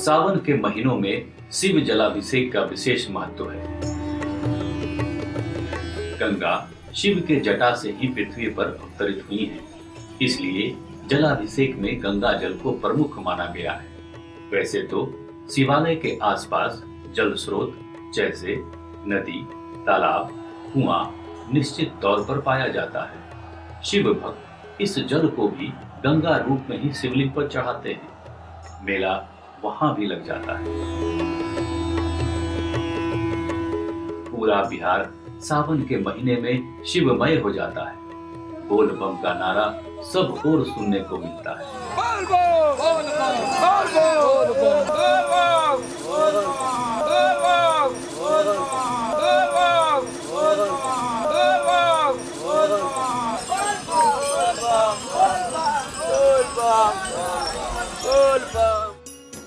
सावन के महीनों में शिव जलाभिषेक का विशेष महत्व है। गंगा शिव के जटा से ही पृथ्वी पर अवतरित हुई है, इसलिए जलाभिषेक में गंगा जल को प्रमुख माना गया है। वैसे तो शिवालय के आसपास जल स्रोत जैसे नदी, तालाब, कुआं निश्चित तौर पर पाया जाता है। शिव भक्त इस जल को भी गंगा रूप में ही शिवलिंग पर चढ़ाते हैं। मेला वहां भी लग जाता है। पूरा बिहार सावन के महीने में शिवमय हो जाता है। बोल बम का नारा सब ओर सुनने को मिलता है।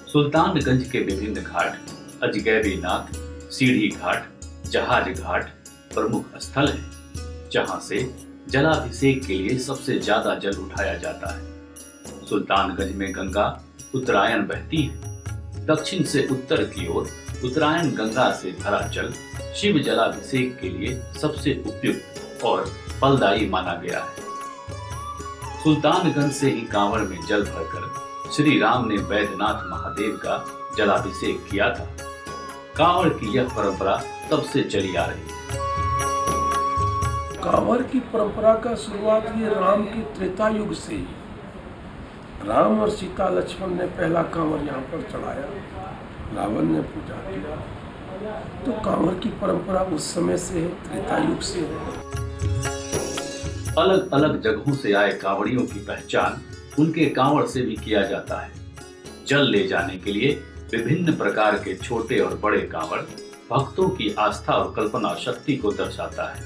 सुल्तानगंज के विभिन्न घाट, अजगैबीनाथ, सीढ़ी घाट, जहाज घाट प्रमुख स्थल हैं, जहां से जलाभिषेक के लिए सबसे ज्यादा जल उठाया जाता है। सुल्तानगंज में गंगा उत्तरायण बहती है। दक्षिण से उत्तर की ओर उत्तरायण गंगा से भरा जल शिव जलाभिषेक के लिए सबसे उपयुक्त और फलदायी माना गया है। सुल्तानगंज से ही कांवड़ में जल भरकर श्री राम ने वैद्यनाथ महादेव का जलाभिषेक किया था। कांवड़ की यह परंपरा तब से चली आ रही है। कांवड़ की परंपरा का शुरुआत ये राम के त्रेता युग से ही। राम और सीता लक्ष्मण ने पहला कांवड़ यहाँ पर चढ़ाया, रावण ने पूजा किया, तो कांवड़ की परंपरा उस समय से है, त्रेता युग से है। अलग अलग जगहों से आए कांवड़ियों की पहचान उनके कांवड़ से भी किया जाता है। जल ले जाने के लिए विभिन्न प्रकार के छोटे और बड़े कांवड़ भक्तों की आस्था और कल्पना शक्ति को दर्शाता है।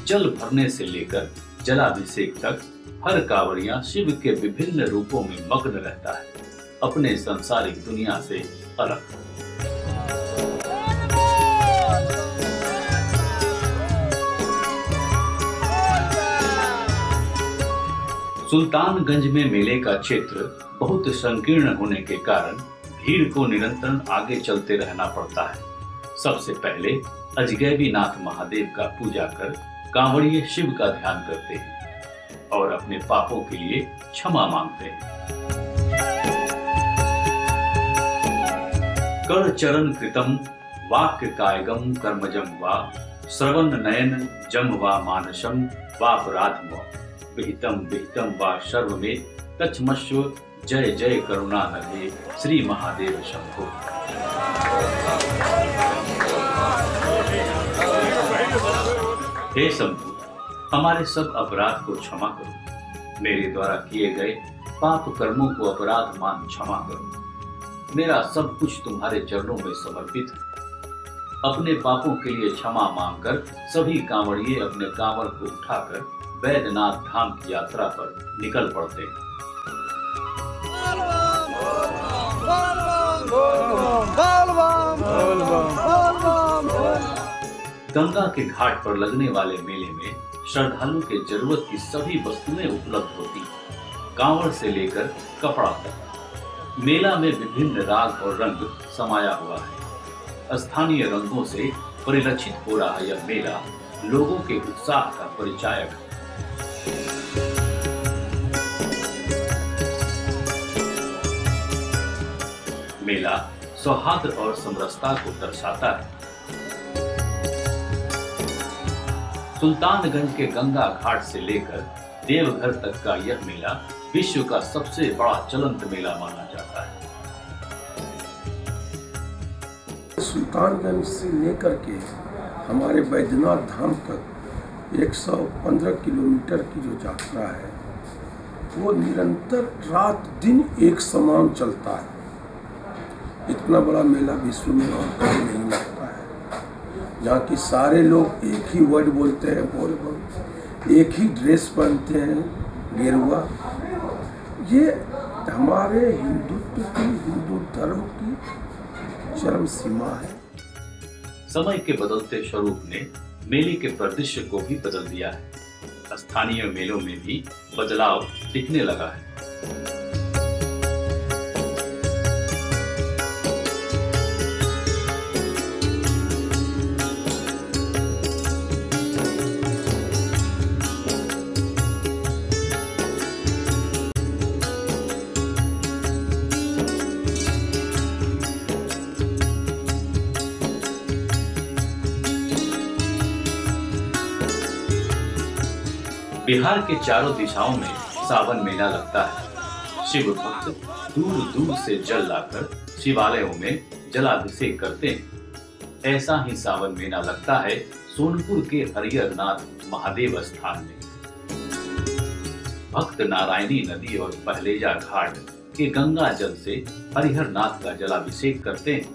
जल भरने से लेकर जलाभिषेक तक हर कांवड़िया शिव के विभिन्न रूपों में मग्न रहता है, अपने सांसारिक दुनिया से अलग। सुल्तानगंज में मेले का क्षेत्र बहुत संकीर्ण होने के कारण भीड़ को निरंतर आगे चलते रहना पड़ता है। सबसे पहले अजगैबीनाथ महादेव का पूजा कर कांवड़िए शिव का ध्यान करते हैं और अपने पापों के लिए क्षमा मांगते हैं। कर चरण कृतम वाक्य कायगम कर्मजम वा श्रवण नयन जम वा मानसम वापराधम विहितम विहितम वा सर्व में तच्छमस्व जय जय करुणा नभे श्री महादेव शंभो। हे शंभु, हमारे सब अपराध को क्षमा करो। मेरे द्वारा किए गए पाप कर्मों को अपराध मान क्षमा करो। मेरा सब कुछ तुम्हारे चरणों में समर्पित है। अपने पापों के लिए क्षमा मांगकर सभी कांवड़िए अपने कांवड़ को उठाकर वैद्यनाथ धाम की यात्रा पर निकल पड़ते हैं। गंगा के घाट पर लगने वाले मेले में श्रद्धालु के जरूरत की सभी वस्तुएं उपलब्ध होती हैं, कांवड़ से लेकर कपड़ा तक। मेला में विभिन्न राग और रंग समाया हुआ है। स्थानीय रंगों से परिलक्षित हो रहा यह मेला लोगों के उत्साह का परिचायक है। मेला सौहार्द और समरसता को दर्शाता है। सुल्तानगंज के गंगा घाट से लेकर देवघर तक का यह मेला विश्व का सबसे बड़ा चलंत मेला माना जाता है। सुल्तानगंज से लेकर के हमारे बैद्यनाथ धाम तक 115 किलोमीटर की जो यात्रा है वो निरंतर रात दिन एक समान चलता है। इतना बड़ा मेला विश्व में और कहीं नहीं लगता है, जहाँ की सारे लोग एक ही वर्ड बोलते हैं, बोल बोल, एक ही ड्रेस पहनते हैं, गेरुआ। ये हमारे हिंदुत्व की, हिंदू धर्म की चरम सीमा है। समय के बदलते स्वरूप ने मेले के परिदृश्य को भी बदल दिया है। स्थानीय मेलों में भी बदलाव दिखने लगा है। बिहार के चारों दिशाओं में सावन मेला लगता है। शिव भक्त दूर दूर से जल लाकर शिवालयों में जलाभिषेक करते हैं। ऐसा ही सावन मेला लगता है सोनपुर के हरिहर नाथ महादेव स्थान में। भक्त नारायणी नदी और पहलेजा घाट के गंगा जल से हरिहर नाथ का जलाभिषेक करते हैं।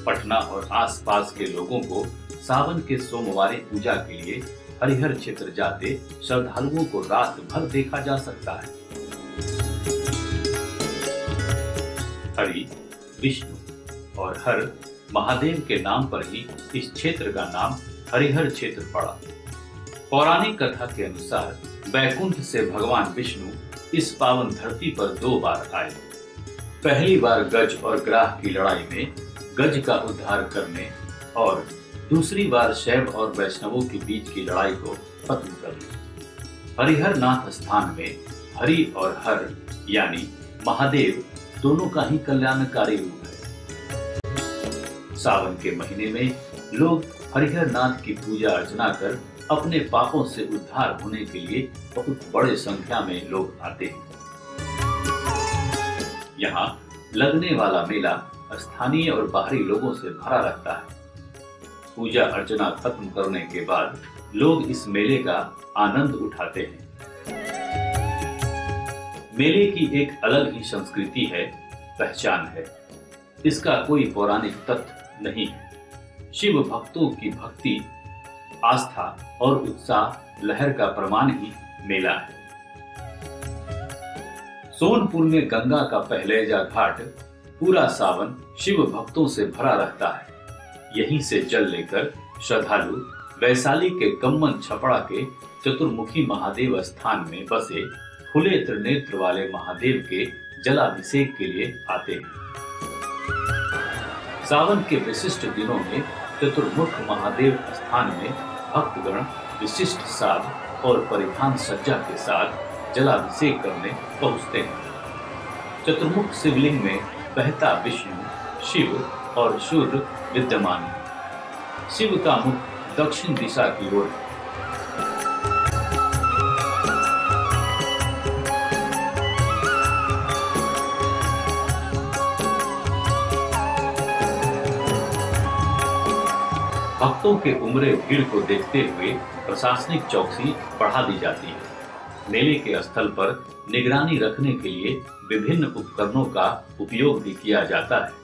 पटना और आसपास के लोगों को सावन के सोमवारी पूजा के लिए हरिहर क्षेत्र जाते श्रद्धालुओं को रात भर देखा जा सकता है। हरि, विष्णु और हर महादेव के नाम पर ही इस क्षेत्र का नाम हरिहर क्षेत्र पड़ा। पौराणिक कथा के अनुसार बैकुंठ से भगवान विष्णु इस पावन धरती पर 2 बार आए। पहली बार गज और ग्राह की लड़ाई में गज का उद्धार करने और दूसरी बार शैव और वैष्णवों के बीच की लड़ाई को खत्म करने। हरिहर नाथ स्थान में हरि और हर यानी महादेव दोनों का ही कल्याणकारी रूप है। सावन के महीने में लोग हरिहर नाथ की पूजा अर्चना कर अपने पापों से उद्धार होने के लिए बहुत बड़े संख्या में लोग आते हैं। यहाँ लगने वाला मेला स्थानीय और बाहरी लोगों से भरा रहता है। पूजा अर्चना खत्म करने के बाद लोग इस मेले का आनंद उठाते हैं। मेले की एक अलग ही संस्कृति है, पहचान है। इसका कोई पौराणिक तथ्य नहीं है। शिव भक्तों की भक्ति, आस्था और उत्साह लहर का प्रमाण ही मेला है। सोनपुर में गंगा का पहलेजा घाट पूरा सावन शिव भक्तों से भरा रहता है। यहीं से जल लेकर श्रद्धालु वैशाली के कम्मन छपड़ा के चतुर्मुखी महादेव स्थान में बसे खुले त्रिनेत्र वाले महादेव के जलाभिषेक के लिए आते हैं। सावन के विशिष्ट दिनों में चतुर्मुख महादेव स्थान में भक्तगण विशिष्ट साध और परिधान सज्जा के साथ जलाभिषेक करने पहुंचते हैं। चतुर्मुख शिवलिंग में बहता विष्णु, शिव और सूर्य विद्यमान है। शिव का मुख दक्षिण दिशा की ओर है। भक्तों के उमड़े भीड़ को देखते हुए प्रशासनिक चौकसी बढ़ा दी जाती है। मेले के स्थल पर निगरानी रखने के लिए विभिन्न उपकरणों का उपयोग भी किया जाता है।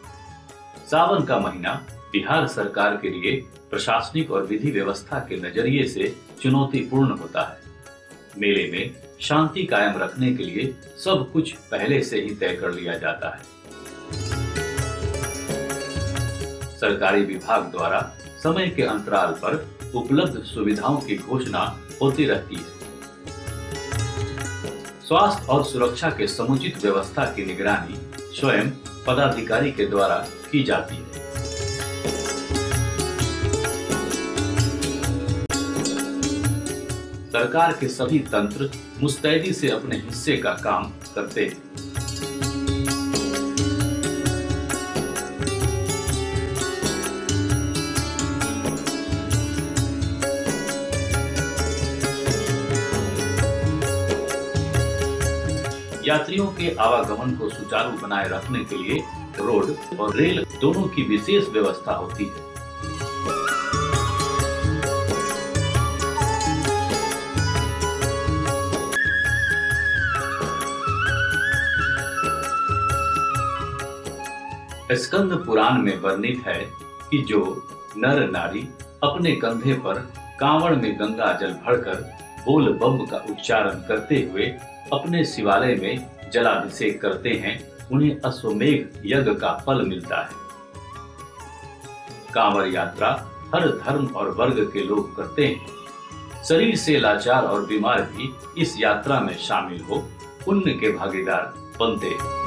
सावन का महीना बिहार सरकार के लिए प्रशासनिक और विधि व्यवस्था के नजरिए से चुनौतीपूर्ण होता है। मेले में शांति कायम रखने के लिए सब कुछ पहले से ही तय कर लिया जाता है। सरकारी विभाग द्वारा समय के अंतराल पर उपलब्ध सुविधाओं की घोषणा होती रहती है। स्वास्थ्य और सुरक्षा के समुचित व्यवस्था की निगरानी स्वयं पदाधिकारी के द्वारा की जाती है। सरकार के सभी तंत्र मुस्तैदी से अपने हिस्से का काम करते हैं। यात्रियों के आवागमन को सुचारू बनाए रखने के लिए रोड और रेल दोनों की विशेष व्यवस्था होती है। स्कंद पुराण में वर्णित है कि जो नर नारी अपने कंधे पर कांवड़ में गंगा जल भरकर बोल बम का उच्चारण करते हुए अपने शिवालय में जलाभिषेक करते हैं, उन्हें अश्वमेघ यज्ञ का फल मिलता है। कांवड़ यात्रा हर धर्म और वर्ग के लोग करते हैं। शरीर से लाचार और बीमार भी इस यात्रा में शामिल हो पुण्य के भागीदार बनते हैं।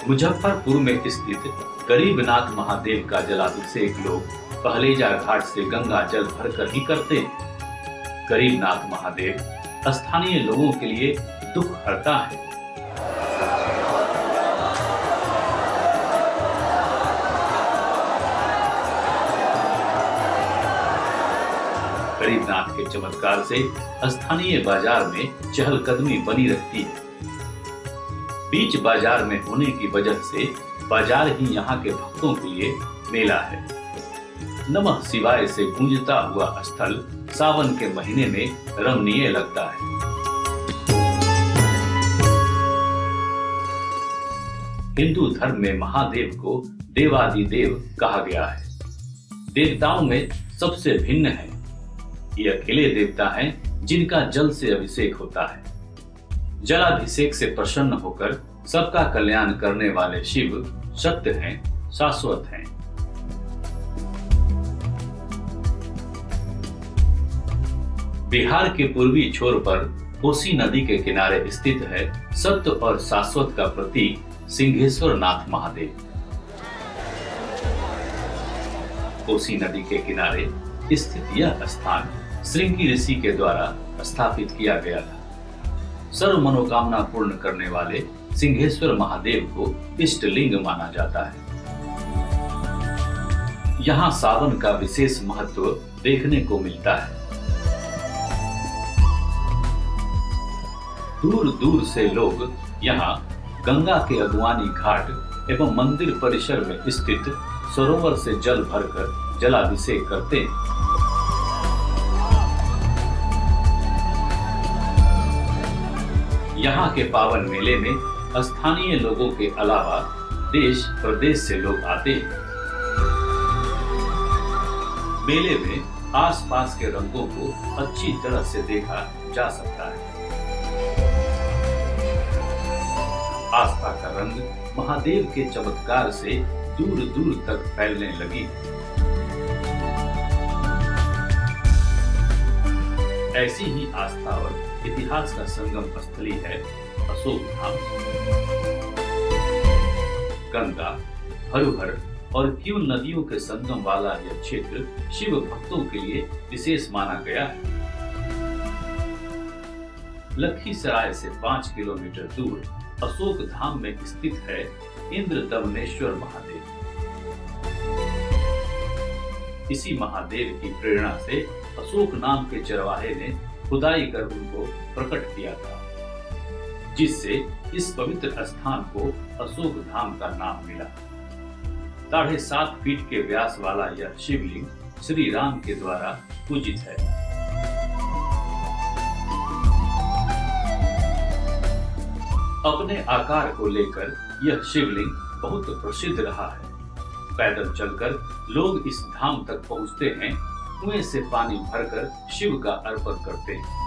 मुजफ्फरपुर में स्थित गरीबनाथ महादेव का जलाभिषेक लोग पहलेजा घाट से गंगा जल भरकर ही करते हैं। गरीबनाथ महादेव स्थानीय लोगों के लिए दुख हरता है। गरीबनाथ के चमत्कार से स्थानीय बाजार में चहलकदमी बनी रहती है। बीच बाजार में होने की वजह से बाजार ही यहाँ के भक्तों के लिए मेला है। नमः शिवाय से गूंजता हुआ स्थल सावन के महीने में रमणीय लगता है। हिंदू धर्म में महादेव को देवादिदेव कहा गया है। देवताओं में सबसे भिन्न है। ये अकेले देवता हैं जिनका जल से अभिषेक होता है। जलाभिषेक से प्रसन्न होकर सबका कल्याण करने वाले शिव सत्य हैं, शाश्वत हैं। बिहार के पूर्वी छोर पर कोसी नदी के किनारे स्थित है सत्य और शाश्वत का प्रतीक सिंहेश्वर नाथ महादेव। कोसी नदी के किनारे स्थित यह स्थान श्रृंगी ऋषि के द्वारा स्थापित किया गया था। सर्व मनोकामना पूर्ण करने वाले सिंहेश्वर महादेव को इष्ट लिंग माना जाता है। यहाँ सावन का विशेष महत्व देखने को मिलता है। दूर दूर से लोग यहाँ गंगा के अगवानी घाट एवं मंदिर परिसर में स्थित सरोवर से जल भरकर जलाभिषेक करते हैं। यहाँ के पावन मेले में स्थानीय लोगों के अलावा देश प्रदेश से लोग आते हैं। मेले में आसपास के रंगों को अच्छी तरह से देखा जा सकता है। आस्था का रंग महादेव के चमत्कार से दूर दूर तक फैलने लगी। ऐसी ही आस्था और इतिहास का संगम स्थली है अशोक धाम। गंगा, हरुहर और क्यूल नदियों के संगम वाला यह क्षेत्र शिव भक्तों के लिए विशेष माना गया है। लखीसराय से 5 किलोमीटर दूर अशोक धाम में स्थित है इंद्र दमनेश्वर महादेव। इसी महादेव की प्रेरणा से अशोक नाम के चरवाहे ने खुदाई कर उनको प्रकट किया था, जिससे इस पवित्र स्थान को अशोक धाम का नाम मिला। 7.5 फीट के व्यास वाला यह शिवलिंग श्री राम के द्वारा पूजित है। अपने आकार को लेकर यह शिवलिंग बहुत प्रसिद्ध रहा है। पैदल चलकर लोग इस धाम तक पहुंचते हैं, कुएं से पानी भरकर शिव का अर्पण करते हैं।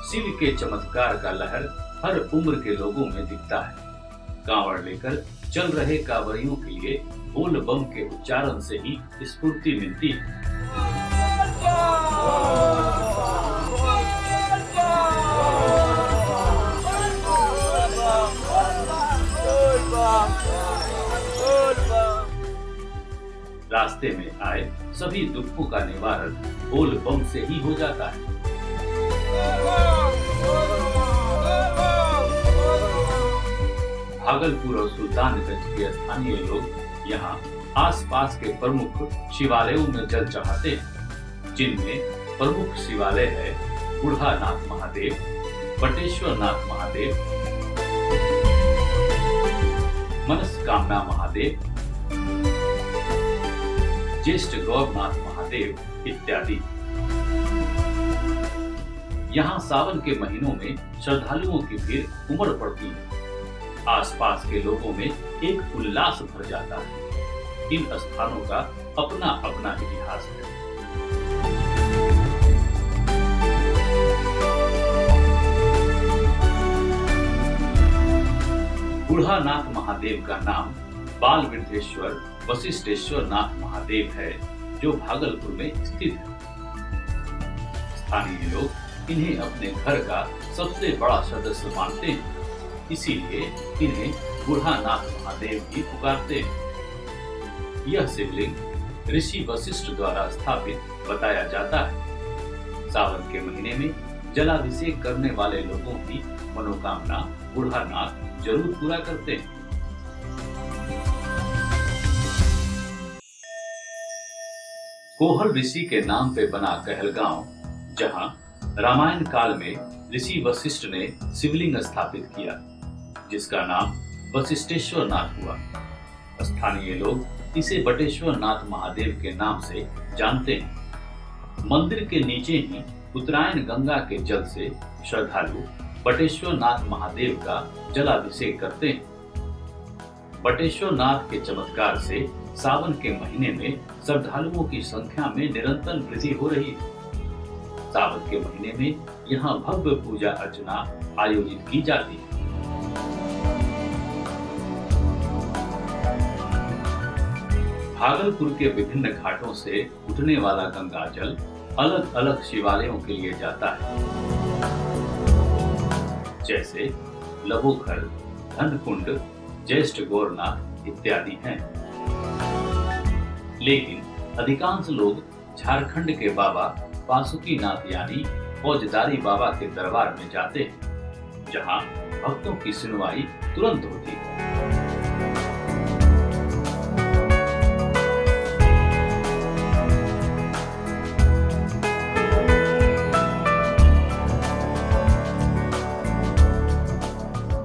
शिव के चमत्कार का लहर हर उम्र के लोगों में दिखता है। कांवड़ लेकर चल रहे कांवड़ियों के लिए बोल बम के उच्चारण से ही स्फूर्ति मिलती है। रास्ते में आए सभी दुखों का निवारण बोल बम से ही हो जाता है। भागलपुर और सुल्तानगंज के स्थानीय लोग यहाँ आसपास के प्रमुख शिवालयों में जल चढ़ाते हैं, जिनमें प्रमुख शिवालय है बूढ़ानाथ महादेव, बटेश्वर नाथ महादेव, मनस्कामना महादेव, ज्येष्ठ गौरनाथ महादेव इत्यादि। यहाँ सावन के महीनों में श्रद्धालुओं की भीड़ उमड़ पड़ती है। आसपास के लोगों में एक उल्लास भर जाता है। इन स्थानों का अपना अपना इतिहास है। बूढ़ानाथ महादेव का नाम बाल वृद्धेश्वर वशिष्ठेश्वर नाथ महादेव है, जो भागलपुर में स्थित है। स्थानीय लोग इन्हें अपने घर का सबसे बड़ा सदस्य मानते हैं, इसीलिए इन्हें बूढ़ानाथ महादेव भी पुकारते हैं। यह शिवलिंग ऋषि वशिष्ठ द्वारा स्थापित बताया जाता है। सावन के महीने में जलाभिषेक करने वाले लोगों की मनोकामना बूढ़ानाथ जरूर पूरा करते हैं। कोहल ऋषि के नाम पे बना कहलगांव, जहां रामायण काल में ऋषि वशिष्ठ ने शिवलिंग स्थापित किया, जिसका नाम वशिष्ठेश्वर नाथ हुआ। स्थानीय लोग इसे बटेश्वर नाथ महादेव के नाम से जानते हैं। मंदिर के नीचे ही उत्तरायण गंगा के जल से श्रद्धालु बटेश्वर नाथ महादेव का जलाभिषेक करते हैं। बटेश्वर नाथ के चमत्कार से सावन के महीने में श्रद्धालुओं की संख्या में निरंतर वृद्धि हो रही है। सावन के महीने में यहाँ भव्य पूजा अर्चना आयोजित की जाती है। भागलपुर के विभिन्न घाटों से उठने वाला गंगा जल अलग अलग शिवालयों के लिए जाता है, जैसे लबोखर, धनकुंड, ज्येष्ठ गौरनाथ इत्यादि हैं। लेकिन अधिकांश लोग झारखंड के बाबा बासुकीनाथ यानी फौजदारी बाबा के दरबार में जाते हैं, जहां भक्तों की सुनवाई तुरंत होती है।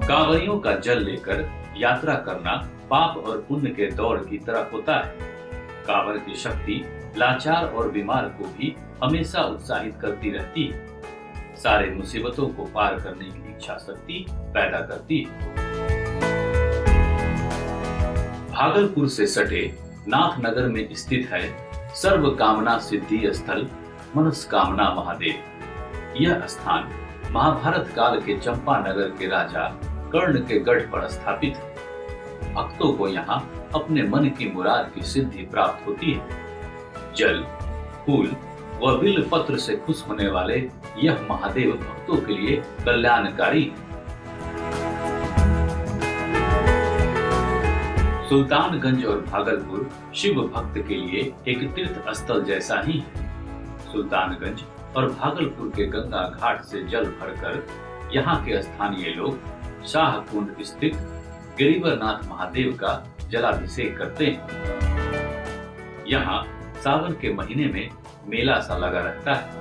कांवरियों का जल लेकर यात्रा करना पाप और पुण्य के दौड़ की तरह होता है। कांवर की शक्ति लाचार और बीमार को भी हमेशा उत्साहित करती रहती है, सारे मुसीबतों को पार करने की इच्छा शक्ति पैदा करती है। भागलपुर से सटे नाथनगर में स्थित है सर्व कामना सिद्धि स्थल मनस्कामना महादेव। यह स्थान महाभारत काल के चंपानगर के राजा कर्ण के गढ़ पर स्थापित है। भक्तों को यहाँ अपने मन की मुराद की सिद्धि प्राप्त होती है। जल, फूल व बिल्व पत्र से खुश होने वाले यह महादेव भक्तों के लिए कल्याणकारी है। सुल्तानगंज और भागलपुर शिव भक्त के लिए एक तीर्थ स्थल जैसा ही है। सुल्तानगंज और भागलपुर के गंगा घाट से जल भरकर यहाँ के स्थानीय लोग शाहकुंड स्थित गिरिवरनाथ महादेव का जलाभिषेक करते हैं। यहाँ सावन के महीने में मेला सा लगा रहता है।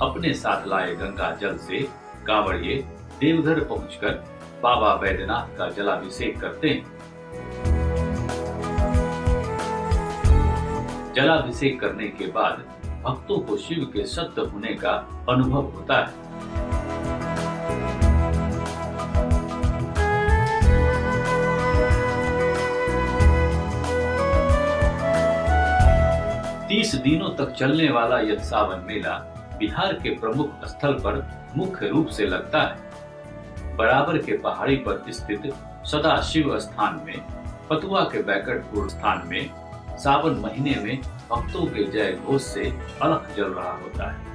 अपने साथ लाए गंगा जल से कांवड़िए देवघर पहुंचकर बाबा बैद्यनाथ का जलाभिषेक करते हैं। जलाभिषेक करने के बाद भक्तों को शिव के सत्य होने का अनुभव होता है। तीस दिनों तक चलने वाला यह सावन मेला बिहार के प्रमुख स्थल पर मुख्य रूप से लगता है। बराबर के पहाड़ी पर स्थित सदाशिव स्थान में, फतुआ के बैकटपुर स्थान में सावन महीने में भक्तों के जय घोष से अलख जल रहा होता है।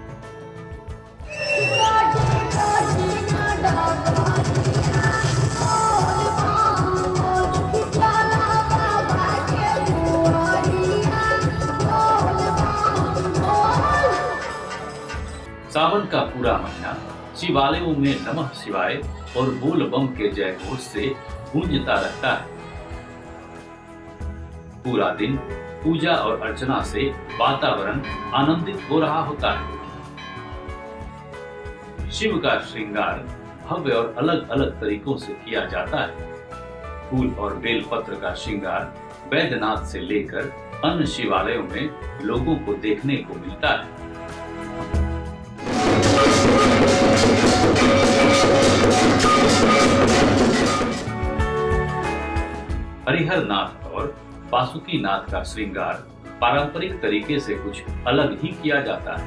सावन का पूरा महीना शिवालयों में नमः शिवाय और बोल बम के जय घोष से गूंजता रहता है। पूरा दिन पूजा और अर्चना से वातावरण आनंदित हो रहा होता है। शिव का श्रृंगार भव्य और अलग अलग तरीकों से किया जाता है। फूल और बेल पत्र का श्रृंगार वैद्यनाथ से लेकर अन्य शिवालयों में लोगों को देखने को मिलता है। हरिहरनाथ और वासुकीनाथ का श्रृंगार पारंपरिक तरीके से कुछ अलग ही किया जाता है।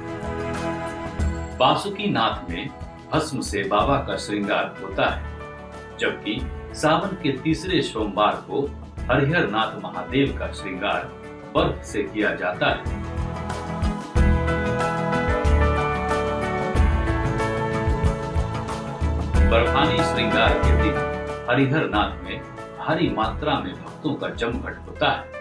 वासुकीनाथ में भस्म से बाबा का श्रृंगार होता है, जबकि सावन के तीसरे सोमवार को हरिहरनाथ महादेव का श्रृंगार बर्फ से किया जाता है। बर्फानी श्रृंगार के दिन हरिहरनाथ में भारी मात्रा में भक्तों का जमघट होता है।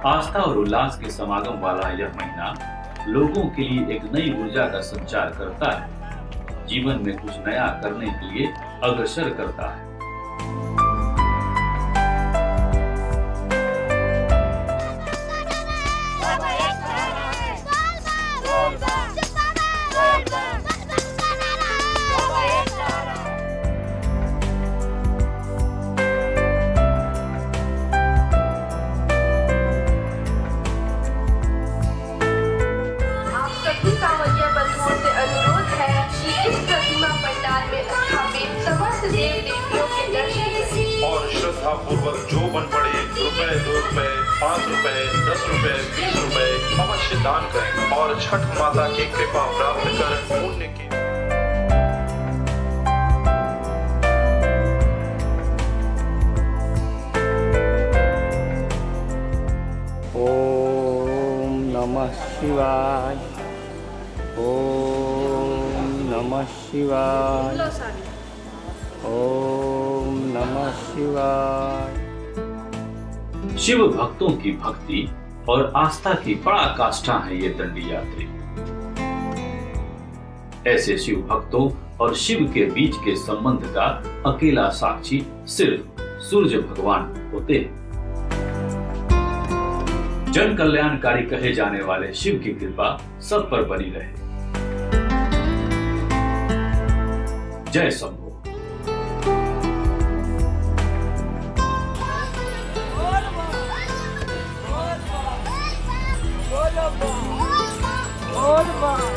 आस्था और उल्लास के समागम वाला यह महीना लोगों के लिए एक नई ऊर्जा का संचार करता है, जीवन में कुछ नया करने के लिए अग्रसर करता है। पूर्वक जो बन पड़े रुपए, 2 रुपए, 5 रुपए, 10 रुपए, 20 रुपए अवश्य दान करें और छठ माता की कृपा प्राप्त कर पुण्य की। ओम नमः शिवाय, ओम नमः शिवाय, ओम नमः शिवाय। शिव भक्तों की भक्ति और आस्था की पराकाष्ठा है ये दंडी यात्री। ऐसे शिव भक्तों और शिव के बीच के संबंध का अकेला साक्षी सिर्फ सूर्य भगवान होते हैं। जन कल्याणकारी कहे जाने वाले शिव की कृपा सब पर बनी रहे। जय शंभो। Olma.